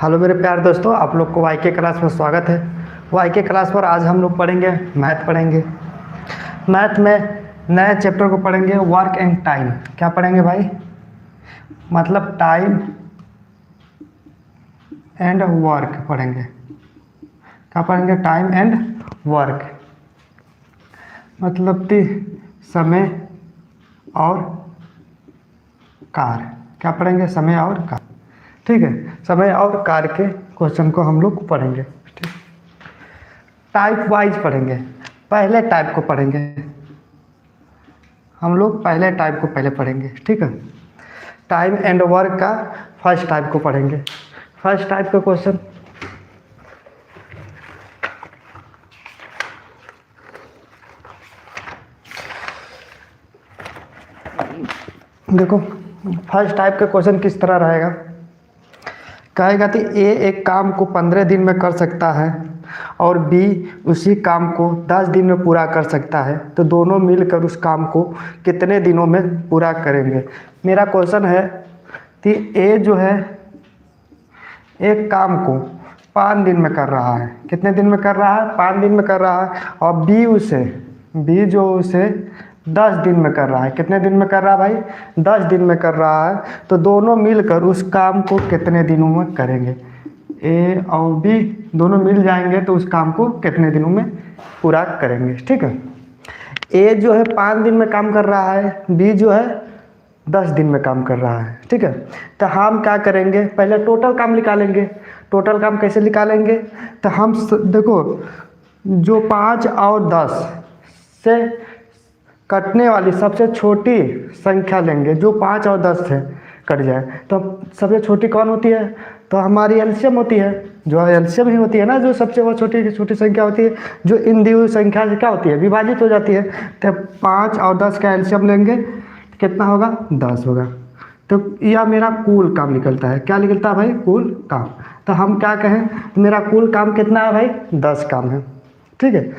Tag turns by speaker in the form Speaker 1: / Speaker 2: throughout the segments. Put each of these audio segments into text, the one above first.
Speaker 1: Hello मेरे प्यार दोस्तों, आप लोग को वाई के क्लास में स्वागत है। वाई के क्लास पर आज हम लोग पढ़ेंगे मैथ। मैथ में नए चैप्टर को पढ़ेंगे, वर्क एंड टाइम। क्या पढ़ेंगे भाई? मतलब टाइम एंड वर्क पढ़ेंगे। क्या पढ़ेंगे? टाइम एंड वर्क, मतलब समय और कार्य। क्या पढ़ेंगे? समय और कार्य। ठीक है, समय और कार्य के क्वेश्चन को हम लोग पढ़ेंगे। ठीक, टाइप वाइज पढ़ेंगे। पहले टाइप को पढ़ेंगे हम लोग, पहले टाइप को पहले पढ़ेंगे। ठीक है, टाइम एंड वर्क का फर्स्ट टाइप को पढ़ेंगे। फर्स्ट टाइप का क्वेश्चन देखो। फर्स्ट टाइप का क्वेश्चन किस तरह रहेगा? कहेगा कि ए एक काम को 15 दिन में कर सकता है और बी उसी काम को 10 दिन में पूरा कर सकता है, तो दोनों मिलकर उस काम को कितने दिनों में पूरा करेंगे? मेरा क्वेश्चन है कि ए जो है एक काम को 5 दिन में कर रहा है। कितने दिन में कर रहा है? 5 दिन में कर रहा है। और बी जो उसे 10 दिन में कर रहा है। कितने दिन में कर रहा है भाई? 10 दिन में कर रहा है। तो दोनों मिलकर उस काम को कितने दिनों में करेंगे? ए और बी दोनों मिल जाएंगे तो उस काम को कितने दिनों में पूरा करेंगे? ठीक है, ए जो है 5 दिन में काम कर रहा है, बी जो है 10 दिन में काम कर रहा है। ठीक है, तो हम क्या करेंगे? पहले टोटल काम निकालेंगे। टोटल काम कैसे निकालेंगे? तो हम देखो, जो 5 और 10 से कटने वाली सबसे छोटी संख्या लेंगे, जो 5 और 10 से कट जाए। तो सबसे छोटी कौन होती है? तो हमारी एलसीएम होती है। जो एलसीएम ही होती है ना, जो सबसे वो छोटी छोटी संख्या होती है, जो इन दी हुई संख्या से क्या होती है? विभाजित हो जाती है। तो 5 और 10 का एलसीएम लेंगे, कितना होगा? 10 होगा। तो यह मेरा कुल काम निकलता है। क्या निकलता है भाई? कुल काम। तो हम क्या कहें? मेरा कुल काम कितना है भाई? 10 काम है। ठीक है,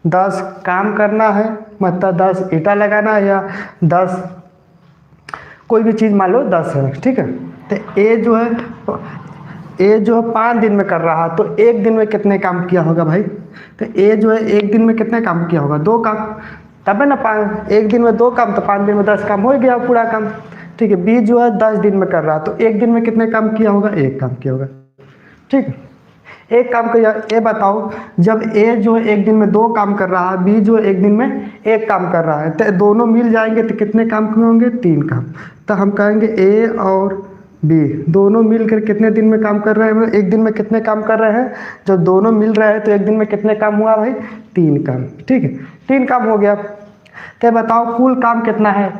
Speaker 1: 10 काम करना है, मतलब 10 ईंटा लगाना है, या 10 कोई भी चीज़ मान लो 10 है। ठीक है, तो ए जो है 5 दिन में कर रहा है, तो एक दिन में कितने काम किया होगा भाई? तो ए जो है एक दिन में कितने काम किया होगा? 2 काम। तब है ना, एक दिन में 2 काम, तो 5 दिन में 10 काम हो गया पूरा काम। ठीक है, बी जो है 10 दिन में कर रहा है, तो एक दिन में कितने काम किया होगा? 1 काम किया होगा। ठीक है, एक काम किया। ए बताओ, जब ए जो है एक दिन में 2 काम कर रहा है, बी जो है एक दिन में 1 काम कर रहा है, तो दोनों मिल जाएंगे तो कितने काम होंगे? 3 काम। तो हम कहेंगे ए और बी दोनों मिलकर कितने दिन में काम कर रहे हैं? एक दिन में कितने काम कर रहे हैं? जब दोनों मिल रहे हैं तो एक दिन में कितने काम हुआ भाई? 3 काम। ठीक है, 3 काम हो गया। तो बताओ कुल काम कितना है?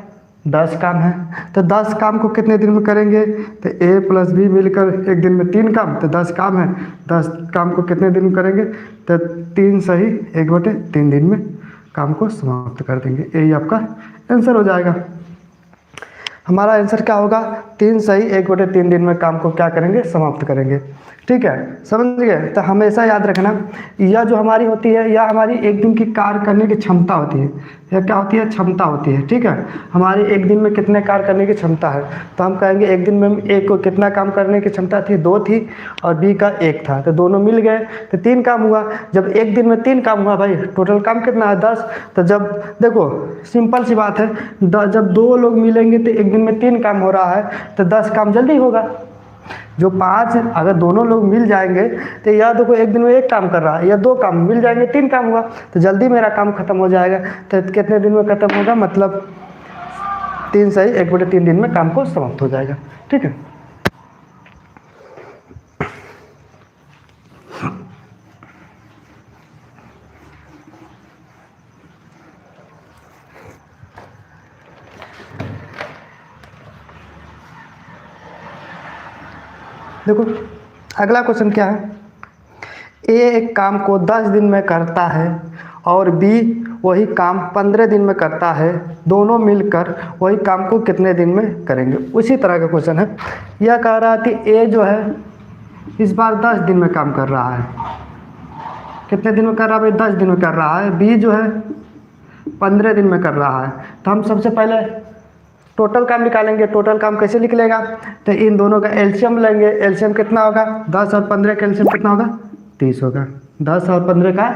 Speaker 1: 10 काम है। तो 10 काम को कितने दिन में करेंगे? तो ए प्लस बी मिलकर एक दिन में 3 काम, तो 10 काम है। 10 काम को कितने दिन में करेंगे? तो 3 सही 1/3 दिन में काम को समाप्त कर देंगे। यही आपका आंसर हो जाएगा। हमारा आंसर क्या होगा? 3 सही 1/3 दिन में काम को क्या करेंगे? समाप्त करेंगे। ठीक है, समझ गए? तो हमेशा याद रखना, यह जो हमारी होती है, यह हमारी एक दिन की कार्य करने की क्षमता होती है। यह क्या होती है? क्षमता होती है। ठीक है, हमारी एक दिन में कितने कार्य करने की क्षमता है? तो हम कहेंगे एक दिन में ए को कितना काम करने की क्षमता थी? 2 थी, और बी का 1 था, तो दोनों मिल गए तो 3 काम हुआ। जब एक दिन में 3 काम हुआ भाई, टोटल काम कितना है? 10। तो जब देखो, सिंपल सी बात है, जब 2 लोग मिलेंगे तो एक दिन में 3 काम हो रहा है, तो 10 काम जल्दी होगा। जो 5, अगर दोनों लोग मिल जाएंगे तो या देखो एक दिन में 1 काम कर रहा है, या 2 काम मिल जाएंगे 3 काम हुआ, तो जल्दी मेरा काम खत्म हो जाएगा। तो कितने दिन में खत्म होगा? मतलब 3 सही 1/3 दिन में काम को समाप्त हो जाएगा। ठीक है, देखो अगला क्वेश्चन क्या है? ए एक काम को 10 दिन में करता है और बी वही काम 15 दिन में करता है, दोनों मिलकर वही काम को कितने दिन में करेंगे? उसी तरह का क्वेश्चन है। यह कह रहा है कि ए जो है इस बार 10 दिन में काम कर रहा है। कितने दिन में कर रहा है भाई? 10 दिन में कर रहा है। बी जो है 15 दिन में कर रहा है। तो हम सबसे पहले टोटल काम निकालेंगे। टोटल काम कैसे निकलेगा, तो इन दोनों का एलसीएम लेंगे। एलसीएम कितना होगा, 10 और 15 का एलसीएम कितना होगा, 30 होगा। 10 और 15 का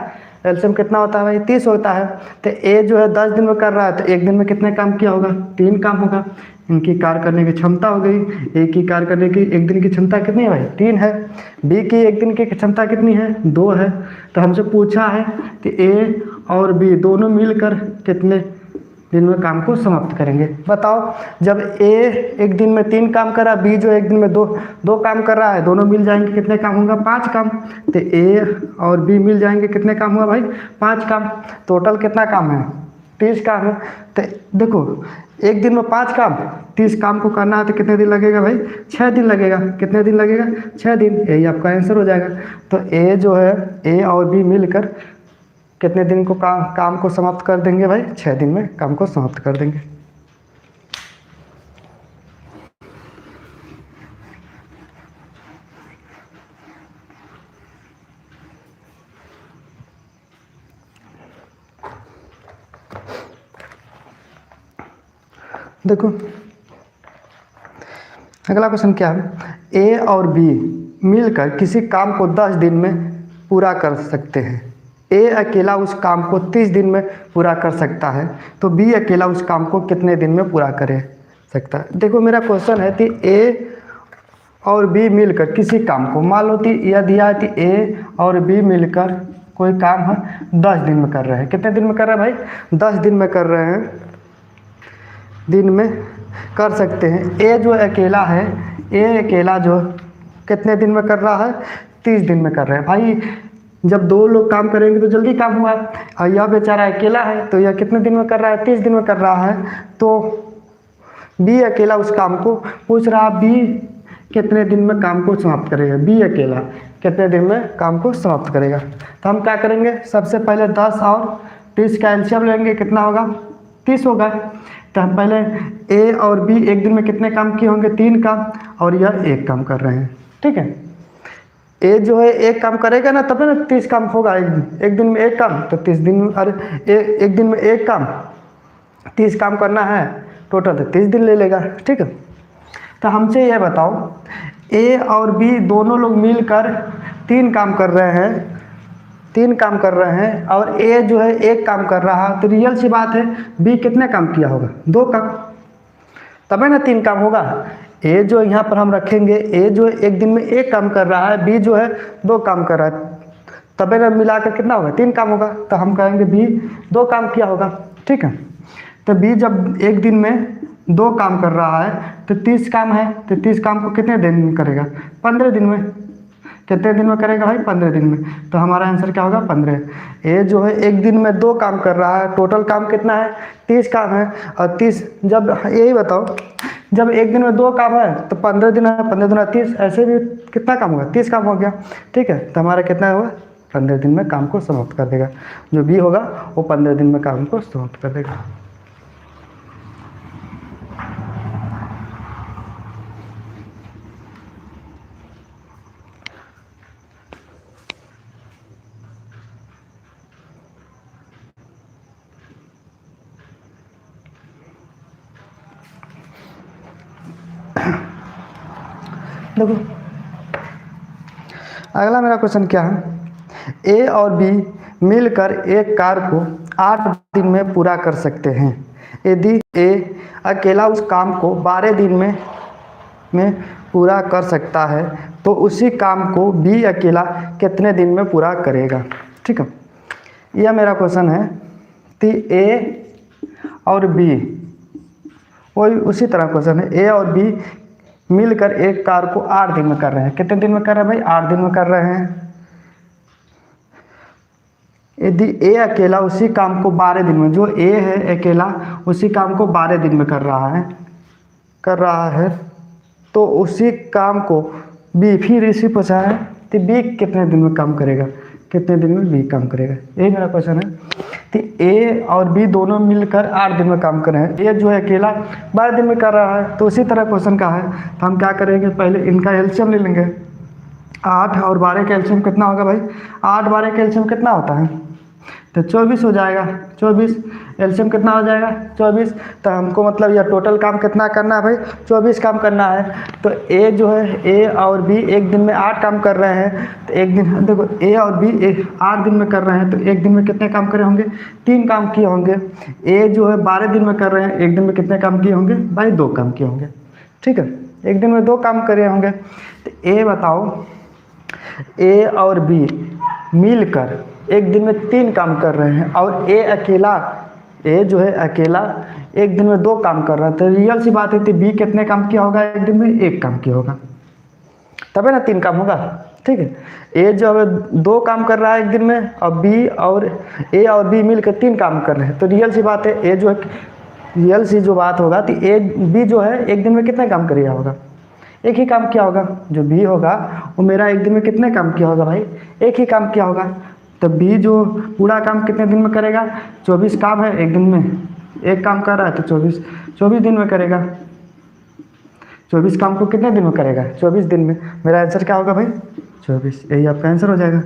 Speaker 1: एलसीएम कितना होता है भाई, 30 होता है। तो ए जो है 10 दिन में कर रहा है, तो एक दिन में कितने काम किया होगा, 3 काम होगा। इनकी कार्य करने की क्षमता हो गई, ए की कार्य करने की एक दिन की क्षमता कितनी है भाई, 3 है। बी की एक दिन की क्षमता कितनी है, 2 है। तो हमसे पूछा है कि ए और बी दोनों मिलकर कितने दिन में काम को समाप्त करेंगे। बताओ, जब ए एक दिन में 3 काम कर रहा है, बी जो एक दिन में दो काम कर रहा है, दोनों मिल जाएंगे कितने काम होगा, 5 काम। तो ए और बी मिल जाएंगे कितने काम हुआ भाई, 5 काम। टोटल कितना काम है, 30 काम है। तो देखो, एक दिन में 5 काम, 30 काम को करना है तो कितने दिन लगेगा भाई, 6 दिन लगेगा। कितने दिन लगेगा, 6 दिन। यही आपका आंसर हो जाएगा। तो ए जो है, ए और बी मिलकर कितने दिन को काम को समाप्त कर देंगे भाई, 6 दिन में काम को समाप्त कर देंगे। देखो अगला क्वेश्चन क्या है, ए और बी मिलकर किसी काम को 10 दिन में पूरा कर सकते हैं। ए अकेला उस काम को 30 दिन में पूरा कर सकता है, तो बी अकेला उस काम को कितने दिन में पूरा कर सकता है। देखो मेरा क्वेश्चन है कि ए और बी मिलकर किसी काम को, मान लो कि यह दिया है कि ए और बी मिलकर कोई काम है 10 दिन में कर रहे हैं। कितने दिन में कर रहे हैं भाई, 10 दिन में कर रहे हैं, दिन में कर सकते हैं। ए जो अकेला है, ए अकेला जो कितने दिन में कर रहा है, 30 दिन में कर रहे हैं। भाई जब 2 लोग काम करेंगे तो जल्दी काम हुआ, और यह बेचारा अकेला है तो यह कितने दिन में कर रहा है, 30 दिन में कर रहा है। तो बी अकेला उस काम को पूछ रहा, बी कितने दिन में काम को समाप्त करेगा, बी अकेला कितने दिन में काम को समाप्त करेगा। तो हम क्या करेंगे, सबसे पहले 10 और 30 का एलसीएम लेंगे, कितना होगा, 30 होगा। तो हम पहले ए और बी एक दिन में कितने काम किए होंगे, 3 काम, और यह 1 काम कर रहे हैं। ठीक है, ए जो है 1 काम करेगा ना, तब ना 30 काम होगा। एक दिन में 1 काम, तो 30 दिन, अरे एक दिन में 1 काम, 30 काम करना है टोटल, तो 30 दिन ले लेगा। ठीक है, तो हमसे यह बताओ, ए और बी दोनों लोग मिलकर 3 काम कर रहे हैं, 3 काम कर रहे हैं, और ए जो है 1 काम कर रहा है। तो रियल सी बात है, बी कितने काम किया होगा, 2 काम, तब है ना 3 काम होगा। ए जो यहाँ पर हम रखेंगे, ए जो एक दिन में 1 काम कर रहा है, बी जो है 2 काम कर रहा है, तब है ना मिलाकर कितना होगा, 3 काम होगा। तो हम कहेंगे बी 2 काम किया होगा। ठीक है, तो बी जब एक दिन में 2 काम कर रहा है तो 30 काम है, तो 30 काम को कितने दिन में करेगा, 15 दिन में। कितने दिन में करेगा भाई, 15 दिन में। तो हमारा आंसर क्या होगा, 15। ए जो है एक दिन में 2 काम कर रहा है, टोटल काम कितना है, 30 काम है। और 30, जब यही बताओ, जब एक दिन में 2 काम है तो 15 दिन है, 15 दिन 30, ऐसे भी कितना काम होगा, 30 काम हो गया। ठीक है, तो हमारा कितना होगा, 15 दिन में काम को समाप्त कर देगा। जो बी होगा वो 15 दिन में काम को समाप्त कर देगा। देखो अगला मेरा क्वेश्चन क्या है, ए और बी मिलकर एक कार्य को 8 दिन में पूरा कर सकते हैं। यदि ए अकेला उस काम को 12 दिन में पूरा कर सकता है, तो उसी काम को बी अकेला कितने दिन में पूरा करेगा। ठीक है, यह मेरा क्वेश्चन है कि ए और बी, वही उसी तरह क्वेश्चन है, ए और बी मिलकर एक कार्य को 8 दिन में कर रहे हैं। कितने दिन में कर रहे हैं भाई, 8 दिन में कर रहे हैं। यदि ए अकेला उसी काम को 12 दिन में, जो ए है अकेला उसी काम को 12 दिन में कर रहा है, तो उसी काम को बी, फिर इसी पूछा है कि बी कितने दिन में काम करेगा, कितने दिन में बी काम करेगा। यही मेरा क्वेश्चन है कि ए और बी दोनों मिलकर 8 दिन में काम कर रहे हैं। ए जो है अकेला 12 दिन में कर रहा है, तो उसी तरह क्वेश्चन का है। तो हम क्या करेंगे, पहले इनका एलसीएम ले लेंगे। 8 और 12 का एलसीएम कितना होगा भाई, 8 12 का एलसीएम कितना होता है, तो 24 हो जाएगा। 24 एलसीएम कितना हो जाएगा 24। तो हमको मतलब यह टोटल काम कितना करना है भाई 24 काम करना है। तो ए जो है ए और बी एक दिन में 8 काम कर रहे हैं। तो एक दिन देखो ए और बी 8 दिन में कर रहे हैं, तो एक दिन में कितने काम करे होंगे 3 काम किए होंगे। ए जो है 12 दिन में कर रहे हैं, एक दिन में कितने काम किए होंगे भाई 2 काम किए होंगे। ठीक है, एक दिन में 2 काम करे होंगे। तो ए बताओ ए और बी मिलकर एक दिन में 3 काम कर रहे हैं और ए जो है अकेला एक दिन में 2 काम कर रहा है। तो रियल सी बात है कि बी कितने काम किया होगा एक दिन में 1 काम किया होगा, तबे ना 3 काम होगा। ठीक है, ए जो है 2 काम कर रहा है एक दिन में और ए और बी मिलकर 3 काम कर रहे हैं। तो रियल सी बात है ए जो है रियल सी जो बात होगा तो ए बी जो है एक दिन में कितने काम किया होगा 1 ही काम किया होगा। जो बी होगा वो मेरा एक दिन में कितने काम किया होगा भाई 1 ही काम किया होगा। तो बी जो पूरा काम कितने दिन में करेगा 24 काम है, एक दिन में 1 काम कर रहा है तो 24 दिन में करेगा। 24 काम को कितने दिन में करेगा 24 दिन में। मेरा आंसर क्या होगा भाई 24, यही आपका आंसर हो जाएगा।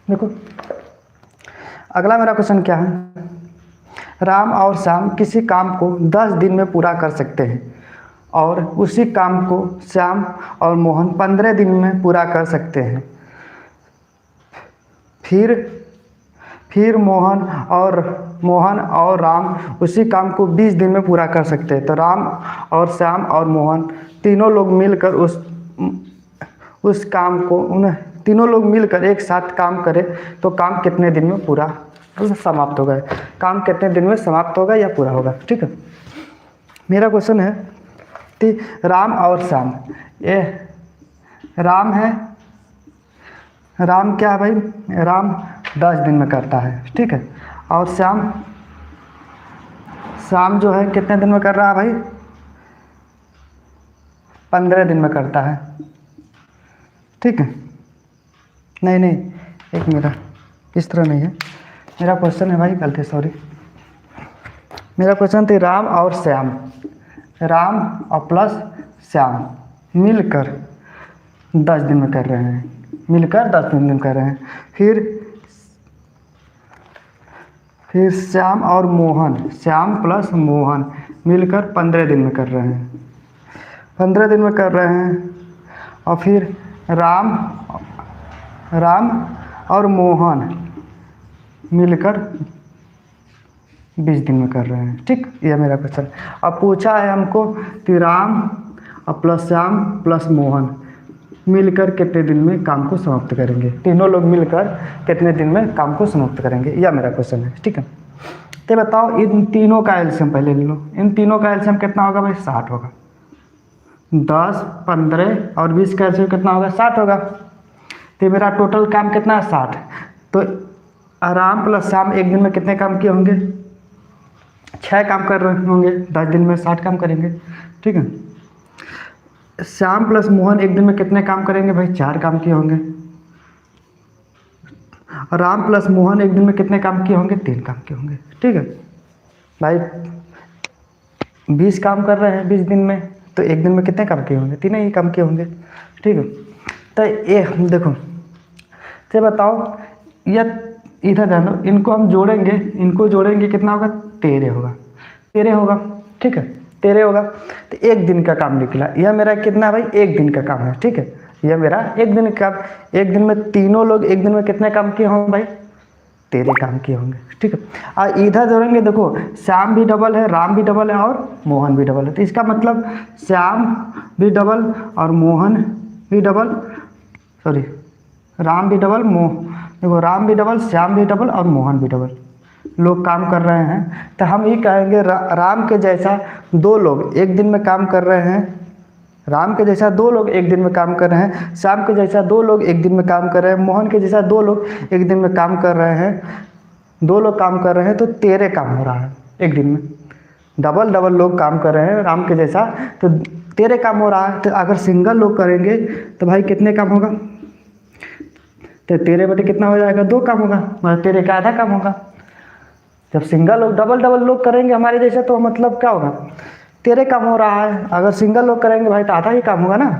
Speaker 1: देखो अगला मेरा क्वेश्चन क्या है, राम और श्याम किसी काम को 10 दिन में पूरा कर सकते हैं और उसी काम को श्याम और मोहन 15 दिन में पूरा कर सकते हैं। फिर मोहन और राम उसी काम को 20 दिन में पूरा कर सकते हैं। तो राम और श्याम और मोहन तीनों लोग मिलकर उस काम को तीनों लोग मिलकर एक साथ काम करें तो काम कितने दिन में पूरा समाप्त होगा, काम कितने दिन में समाप्त होगा या पूरा होगा। ठीक है, मेरा क्वेश्चन है कि राम और श्याम, ये राम है, राम क्या है भाई राम 10 दिन में करता है। ठीक है, और श्याम जो है कितने दिन में कर रहा है भाई 15 दिन में करता है। ठीक है, नहीं एक मेरा इस तरह नहीं है, मेरा क्वेश्चन है भाई गलती सॉरी, मेरा क्वेश्चन था राम और श्याम, राम और प्लस श्याम मिलकर 10 दिन में कर रहे हैं, मिलकर 10 दिन कर रहे हैं। फिर श्याम और मोहन, श्याम प्लस मोहन मिलकर 15 दिन में कर रहे हैं, 15 दिन में कर रहे हैं। और फिर राम और मोहन मिलकर 20 दिन में कर रहे हैं। ठीक, यह मेरा क्वेश्चन। अब पूछा है हमको कि राम और प्लस श्याम प्लस मोहन मिलकर कितने दिन में काम को समाप्त करेंगे, तीनों लोग मिलकर कितने दिन में काम को समाप्त करेंगे, यह मेरा क्वेश्चन है। ठीक है, तो बताओ इन तीनों का एलसीएम पहले ले लो, इन तीनों का एलसीएम कितना होगा भाई 60 होगा। 10, 15 और 20 का एलसीएम कितना होगा 60 होगा। तो मेरा टोटल काम कितना है 60। तो राम प्लस श्याम एक दिन में कितने काम किए होंगे 6 काम कर रहे होंगे, 10 दिन में 60 काम करेंगे। ठीक है, श्याम प्लस मोहन एक दिन में कितने काम करेंगे भाई 4 काम किए होंगे। राम प्लस मोहन एक दिन में कितने काम किए होंगे 3 काम किए होंगे। ठीक है भाई, 20 काम कर रहे हैं 20 दिन में, तो एक दिन में कितने काम किए होंगे 3 ही काम किए होंगे। ठीक है, तो ये देखो तो बताओ यह इधर जानो, इनको हम जोड़ेंगे, इनको जोड़ेंगे कितना होगा 13 होगा। ठीक है, 13 होगा। तो एक दिन का काम निकला, यह मेरा कितना भाई 1 दिन का काम है। ठीक है, यह मेरा 1 दिन का, एक दिन में तीनों लोग एक दिन में कितने काम किए होंगे भाई 13 काम किए होंगे। ठीक है, और इधर जोड़ेंगे, देखो श्याम भी डबल है, राम भी डबल है और मोहन भी डबल है। तो इसका मतलब श्याम भी डबल और मोहन भी डबल, सॉरी राम भी डबल, देखो राम भी डबल, श्याम भी डबल और मोहन भी डबल लोग काम कर रहे हैं। तो हम ये कहेंगे राम के जैसा 2 लोग एक दिन में काम कर रहे हैं, राम के जैसा 2 लोग एक दिन में काम कर रहे हैं, श्याम के जैसा 2 लोग एक दिन में काम कर रहे हैं, मोहन के जैसा 2 लोग एक दिन में काम कर रहे हैं, 2 लोग काम कर रहे हैं, तो 13 काम हो रहा है एक दिन में। डबल लोग काम कर रहे हैं राम के जैसा, तो 13 काम हो रहा है। तो अगर सिंगल लोग करेंगे तो भाई कितने काम होगा, तो तेरे बटे कितना हो जाएगा, 2 काम होगा, मतलब तेरे का आधा काम होगा। जब सिंगल लोग डबल डबल लोग करेंगे हमारे जैसे तो मतलब क्या होगा, तेरे काम हो रहा है। अगर सिंगल लोग करेंगे भाई तो आधा ही काम होगा ना।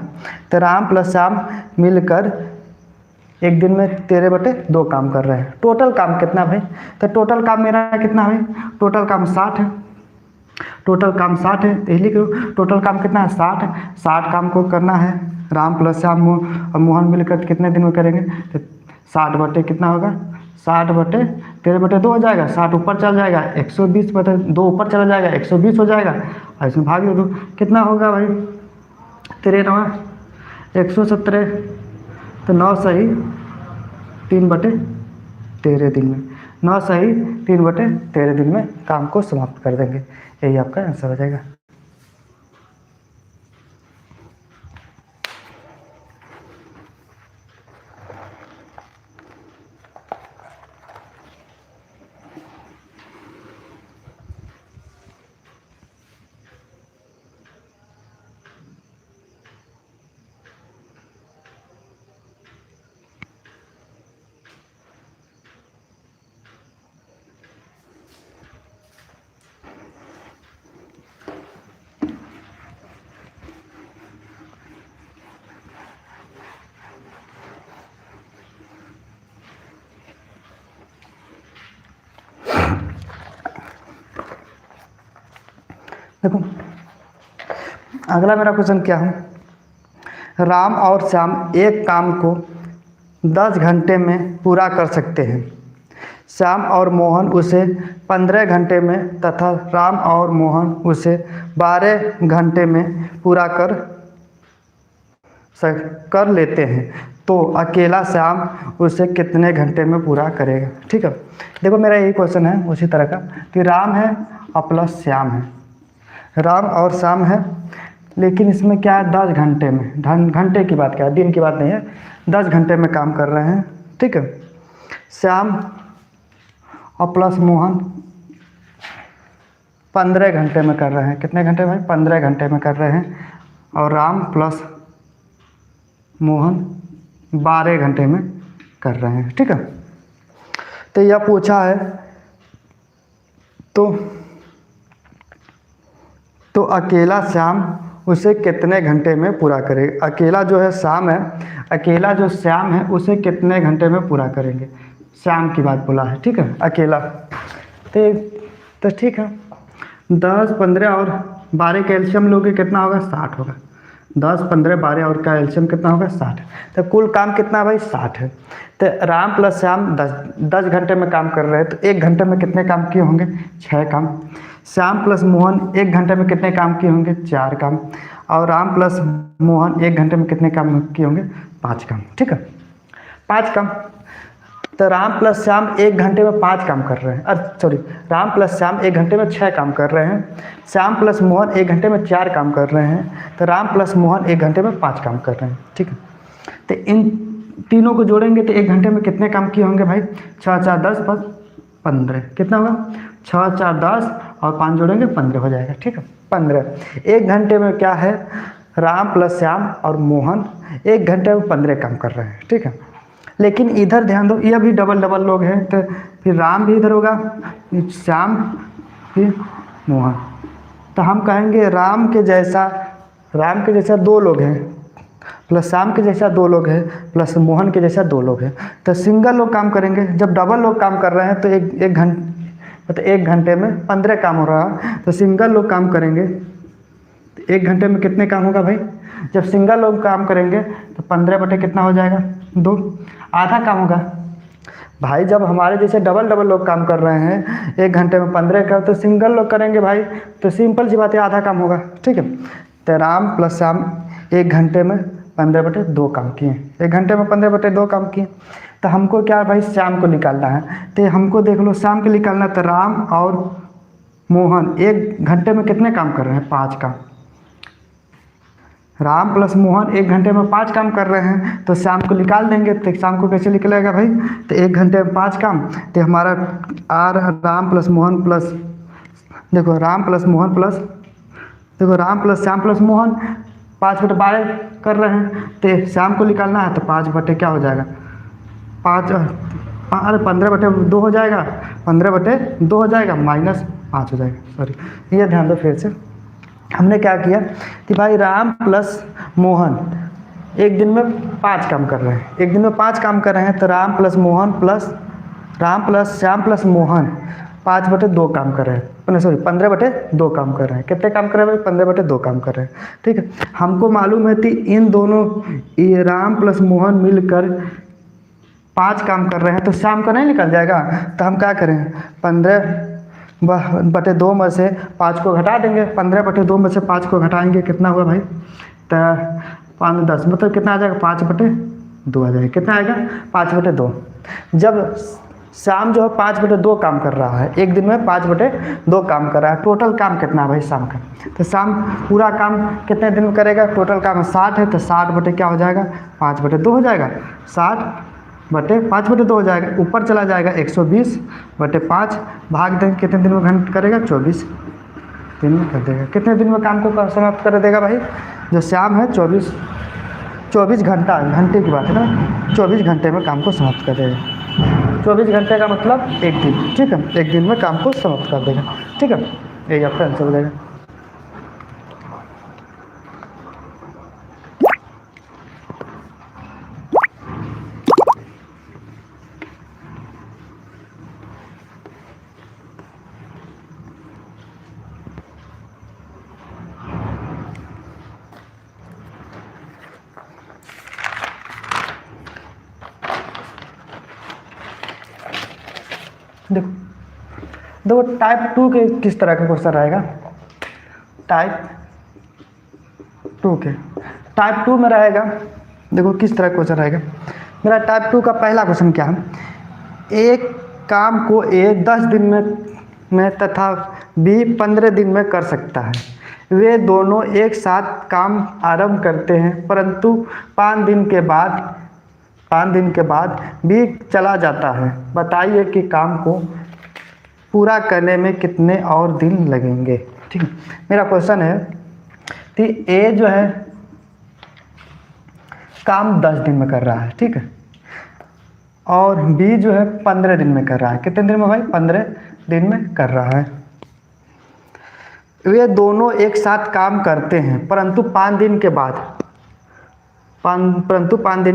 Speaker 1: तो राम प्लस श्याम मिलकर एक दिन में तेरे बटे 2 काम कर रहे हैं। टोटल काम कितना भाई, तो टोटल काम मेरा कितना भाई, टोटल काम 60 है। टोटल काम 60 है, तो लिख लो टोटल काम कितना है, 60 है। 60 काम को करना है राम प्लस श्याम और मोहन मिलकर कितने दिन में करेंगे, तो 60 बटे कितना होगा, 60 बटे तेरे बटे 2 हो जाएगा। 60 ऊपर चल जाएगा, 120 बटे 2 ऊपर चला जाएगा, 120 हो जाएगा। और इसमें भाग दे दो, कितना होगा भाई, तेरे 9 117, तो 9 सही 3 बटे 13 दिन में, 9 सही 3 बटे 13 दिन में काम को समाप्त कर देंगे। यही आपका आंसर हो जाएगा। देखो अगला मेरा क्वेश्चन क्या है, राम और श्याम एक काम को 10 घंटे में पूरा कर सकते हैं। श्याम और मोहन उसे 15 घंटे में तथा राम और मोहन उसे 12 घंटे में पूरा कर लेते हैं, तो अकेला श्याम उसे कितने घंटे में पूरा करेगा। ठीक है, देखो मेरा यही क्वेश्चन है उसी तरह का कि राम है और प्लस श्याम है, राम और श्याम है, लेकिन इसमें क्या है 10 घंटे में, घंटे की बात क्या है, दिन की बात नहीं है, 10 घंटे में काम कर रहे हैं। ठीक है, श्याम और प्लस मोहन 15 घंटे में कर रहे हैं। कितने घंटे भाई, 15 घंटे में कर रहे हैं। और राम प्लस मोहन 12 घंटे में कर रहे हैं। ठीक है, तो यह पूछा है तो अकेला श्याम उसे कितने घंटे में पूरा करेगा। अकेला जो है श्याम है, अकेला जो श्याम है उसे कितने घंटे में पूरा करेंगे, श्याम की बात बोला है। ठीक है, अकेला तो ठीक है, 10 15 और 12 का एल्शियम लोगे कितना होगा, 60 होगा। 10 15 12 और का एल्शियम कितना होगा, 60। तो कुल काम कितना भाई, 60 है। तो राम प्लस श्याम 10 घंटे में काम कर रहे हैं, तो 1 घंटे में कितने काम किए होंगे, 6 काम। श्याम प्लस मोहन 1 घंटे में कितने काम किए होंगे, 4 काम। और राम प्लस मोहन 1 घंटे में कितने काम किए होंगे, 5 काम। ठीक है, 5 काम। तो राम प्लस श्याम 1 घंटे में 5 काम कर रहे हैं, राम प्लस श्याम 1 घंटे में 6 काम कर रहे हैं। श्याम प्लस मोहन 1 घंटे में 4 काम कर रहे हैं। तो राम प्लस मोहन 1 घंटे में 5 काम कर रहे हैं। ठीक है, तो इन तीनों को जोड़ेंगे तो 1 घंटे में कितने काम किए होंगे भाई, 6 4 10 15, कितना होगा, 6 4 10 और 5 जोड़ेंगे 15 हो जाएगा। ठीक है, 15। 1 घंटे में क्या है, राम प्लस श्याम और मोहन 1 घंटे में 15 काम कर रहे हैं। ठीक है, लेकिन इधर ध्यान दो, ये भी डबल डबल लोग हैं, तो फिर राम भी इधर होगा, श्याम फिर मोहन। तो हम कहेंगे राम के जैसा 2 लोग हैं, प्लस श्याम के जैसा 2 लोग हैं, प्लस मोहन के जैसा 2 लोग हैं। तो सिंगल लोग काम करेंगे, जब डबल लोग काम कर रहे हैं तो एक घंटे मतलब 1 घंटे में 15 काम हो रहा है। तो सिंगल लोग काम करेंगे तो 1 घंटे में कितने काम होगा भाई, जब सिंगल लोग काम करेंगे तो 15 बटे कितना हो जाएगा, 2, आधा काम होगा भाई। जब हमारे जैसे डबल लोग काम कर रहे हैं 1 घंटे में 15 का, तो सिंगल लोग करेंगे भाई तो सिंपल सी बात है, आधा काम होगा। ठीक है, तो राम प्लस श्याम 1 घंटे में 15 बटे 2 काम किए, 1 घंटे में 15 बटे 2 काम किए। तो हमको क्या भाई, श्याम को निकालना है। तो हमको देख लो श्याम को निकालना, तो राम और मोहन 1 घंटे में कितने काम कर रहे हैं, 5 काम। राम प्लस मोहन 1 घंटे में 5 काम कर रहे हैं, तो शाम को निकाल देंगे। तो शाम को कैसे निकलेगा भाई, तो 1 घंटे में 5 काम, तो हमारा Ram plus Mohan plus Ram plus Shyam plus Mohan 5 बटे 12 कर रहे हैं। तो शाम को निकालना है तो 5 बटे क्या हो जाएगा, 5 अरे 15/2 हो जाएगा, 15/2 हो जाएगा, -5 हो जाएगा। सॉरी, ये ध्यान दो फिर से। हमने क्या किया कि भाई राम प्लस मोहन एक दिन में 5 काम कर रहे हैं, एक दिन में 5 काम कर रहे हैं, तो राम प्लस श्याम प्लस मोहन 5/2 काम कर रहे हैं, सॉरी 15/2 काम कर रहे हैं। कितने काम कर रहे हैं भाई? 15/2 काम कर रहे हैं। ठीक है, हमको मालूम है कि इन दोनों ये राम प्लस मोहन मिलकर 5 काम कर रहे हैं, तो श्याम का नहीं निकल जाएगा। तो हम क्या करें, 15/2 में से 5 को घटा देंगे। 15/2 में से 5 को घटाएंगे, कितना हुआ भाई? तो 5 10 मतलब कितना आ जाएगा? 5/2 आ जाएगा। कितना आएगा? 5/2। जब शाम जो है 5/2 काम कर रहा है, एक दिन में 5/2 काम कर रहा है, टोटल काम कितना है भाई शाम का? तो शाम पूरा काम कितने दिन में करेगा? टोटल काम 60 है, तो 60 क्या हो जाएगा? 5/2 हो जाएगा। 60/5/2 हो जाएगा, ऊपर चला जाएगा 120/5, भाग देंगे कितने दिन में घंटे करेगा? 24 दिन में कर देगा। कितने दिन में काम को समाप्त कर देगा भाई? जो शाम है 24 घंटे की बात है ना, 24 घंटे में काम को समाप्त कर देगा। 24 घंटे का मतलब एक दिन। ठीक है, एक दिन में काम को समाप्त कर देगा। ठीक है, यही आपका आंसर हो जाएगा। देखो टाइप 2 के किस तरह का क्वेश्चन रहेगा। टाइप 2 में रहेगा, देखो किस तरह क्वेश्चन रहेगा। मेरा टाइप 2 का पहला क्वेश्चन क्या है? एक काम को ए 10 दिन में तथा बी 15 दिन में कर सकता है। वे दोनों एक साथ काम आरंभ करते हैं, परंतु 5 दिन के बाद बी चला जाता है। बताइए कि काम को पूरा करने में कितने और दिन लगेंगे। ठीक है, मेरा क्वेश्चन है कि ए जो है काम 10 दिन में कर रहा है, ठीक है, और बी जो है 15 दिन में कर रहा है। कितने दिन में भाई? 15 दिन में कर रहा है। वे दोनों एक साथ काम करते हैं, परंतु 5 दिन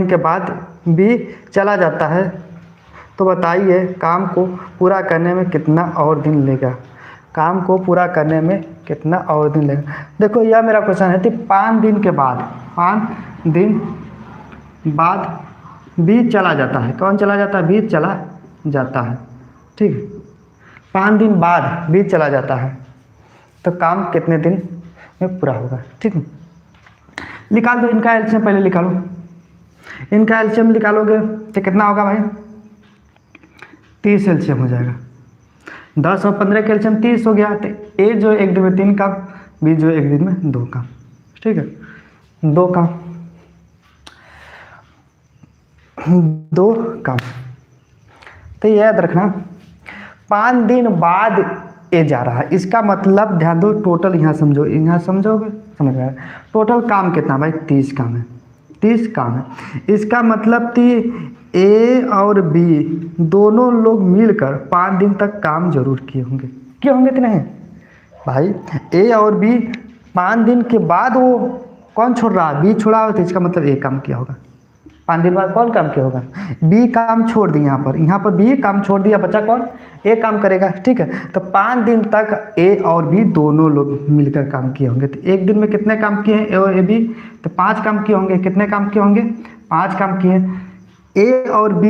Speaker 1: के बाद बी चला जाता है। तो बताइए काम को पूरा करने में कितना और दिन लगेगा। काम को पूरा करने में कितना और दिन लगेगा। देखो यह मेरा क्वेश्चन है कि 5 दिन बाद बी चला जाता है। कौन चला जाता है? बी चला जाता है। ठीक है, 5 दिन बाद बी चला जाता है, तो काम कितने दिन में पूरा होगा। ठीक है, निकाल दो इनका एलसीएम, पहले निकालो। इनका एलसीएम निकालोगे तो कितना होगा भाई? 30 एलसीएम हो जाएगा। 10 और 15 का एलसीएम 30 हो गया। तो ए जो एक दिन में 3 काम, बी जो एक दिन में 2 काम। ठीक है, 2 काम। तो याद रखना 5 दिन बाद ए जा रहा है, इसका मतलब ध्यान दो, टोटल यहाँ समझोगे, समझ में आएगा। टोटल काम कितना भाई? 30 काम है। 30 काम है, इसका मतलब कि ए और बी दोनों लोग मिलकर 5 दिन तक काम जरूर किए होंगे कि नहीं भाई? ए और बी 5 दिन के बाद वो कौन छोड़ रहा है? बी छोड़ा हो, तो इसका मतलब ए काम किया होगा। 5 दिन बाद कौन काम किया होगा? बी काम छोड़ दी। यहाँ पर बी काम छोड़ दिया, बच्चा कौन? ए काम करेगा। ठीक है, तो 5 दिन तक ए और बी दोनों लोग मिलकर काम किए होंगे। तो एक दिन में कितने काम किए हैं ए और बी? तो 5 काम किए होंगे। कितने काम किए होंगे? 5 काम किए। ए और बी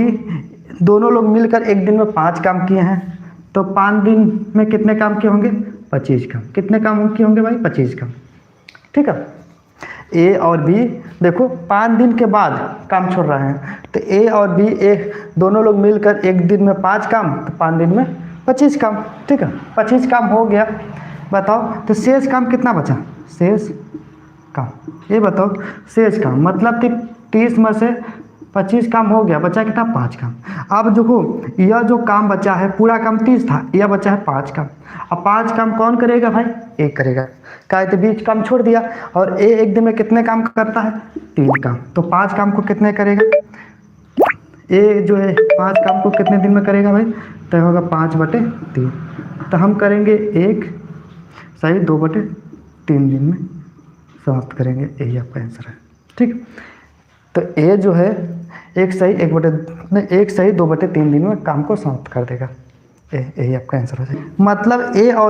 Speaker 1: दोनों लोग मिलकर एक दिन में 5 काम किए हैं, तो 5 दिन में कितने काम किए होंगे? 25 काम। कितने काम किए होंगे भाई? 25 काम। ठीक है, ए और बी देखो 5 दिन के बाद काम छोड़ रहे हैं, तो ए और बी एक दोनों लोग मिलकर एक दिन में 5 काम, तो 5 दिन में 25 काम। ठीक है, 25 काम हो गया। बताओ तो शेष काम कितना बचा? शेष काम ये बताओ, शेष काम मतलब कि 30 में से 25 काम हो गया, बचा कितना? 5 काम। अब देखो यह जो काम बचा है, पूरा काम 30 था, यह बचा है 5 काम। अब 5 काम कौन करेगा भाई? ए करेगा। कहे तो 20 काम छोड़ दिया, और ए एक दिन में कितने काम करता है? 3 काम। तो 5 काम को कितने करेगा? ए जो है 5 काम को कितने दिन में करेगा भाई, तो होगा 5/3। तो हम करेंगे 1 सही 2/3 दिन में समाप्त करेंगे, यही आपका आंसर है। ठीक, तो ए जो है 1 सही 2/3 दिन में काम को समाप्त कर देगा, यही आपका आंसर हो जाएगा। मतलब ए और